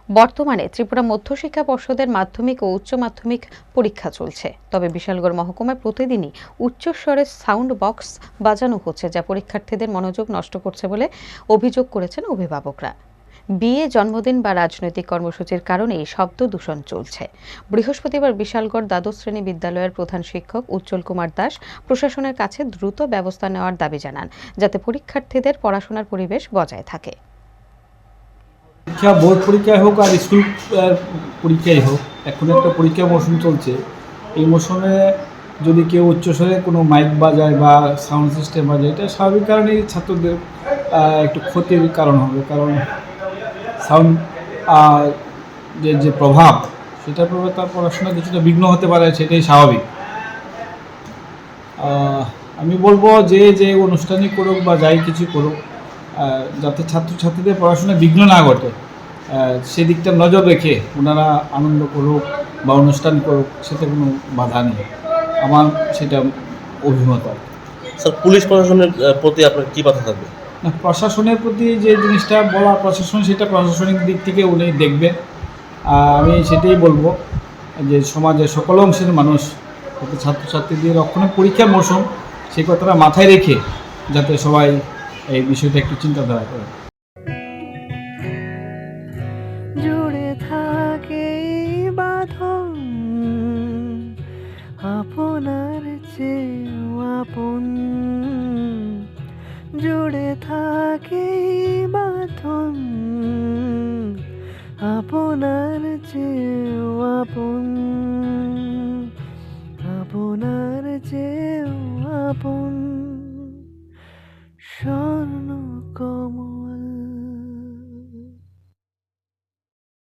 বর্তমানে ত্রিপুরা মধ্যশিক্ষা পর্ষদের মাধ্যমিক ও উচ্চ মাধ্যমিক পরীক্ষা চলছে, তবে বিশালগড় মহকুমায় প্রতিদিনই উচ্চস্বরে সাউন্ড বক্স বাজানো হচ্ছে, যা পরীক্ষার্থীদের মনোযোগ নষ্ট করছে বলে অভিযোগ করেছেন অভিভাবকরা। বিয়ে, জন্মদিন বা রাজনৈতিক কর্মসূচির কারণে এই শব্দ দূষণ চলছে। বৃহস্পতিবার বিশালগড় দ্বাদশ শ্রেণী বিদ্যালয়ের প্রধান শিক্ষক উজ্জ্বল কুমার দাস প্রশাসনের কাছে দ্রুত ব্যবস্থা নেওয়ার দাবি জানান, যাতে পরীক্ষার্থীদের পড়াশোনার পরিবেশ বজায় থাকে। পরীক্ষা, বোর্ড পরীক্ষায় হোক আর স্কুল পরীক্ষাই হোক, এখন একটা পরীক্ষা মৌসুম চলছে। এই মৌসুমে যদি কেউ উচ্চস্বরে কোনো মাইক বাজায় বা সাউন্ড সিস্টেম বাজায়, এটা স্বাভাবিক কারণেই ছাত্রদের একটু ক্ষতির কারণ হবে। কারণ সাউন্ড যে প্রভাব, সেটার প্রভাবে তার পড়াশোনা কিছুটা বিঘ্ন হতে পারে, সেটাই স্বাভাবিক। আমি বলবো যে অনুষ্ঠানই করুক বা যাই কিছু করুক, যাতে ছাত্রছাত্রীদের পড়াশোনায় বিঘ্ন না ঘটে, সেদিকটা নজর রেখে ওনারা আনন্দ করুক বা অনুষ্ঠান করুক, সেটা কোনো বাধা নেই। আমার সেটা অভিমত। স্যার, পুলিশ প্রশাসনের প্রতি আপনার কী কথা থাকবে? না, প্রশাসনের প্রতি যে জিনিসটা বলা, প্রশাসন সেটা প্রশাসনিক দিক থেকে উনি দেখবে। আমি সেটাই বলবো যে সমাজের সকল অংশের মানুষ, যাতে ছাত্রছাত্রীদের রক্ষণে পরীক্ষার মৌসুম, সেই কথাটা মাথায় রেখে যাতে সবাই এই বিষয়টা একটু চিন্তাধারা করে। জুড়ে থাকে বাঁধন আপনার চেয়েও আপন, জুড়ে থাকে বাঁধন আপনার চেয়েও আপন, আপনার চেয়েও আপন।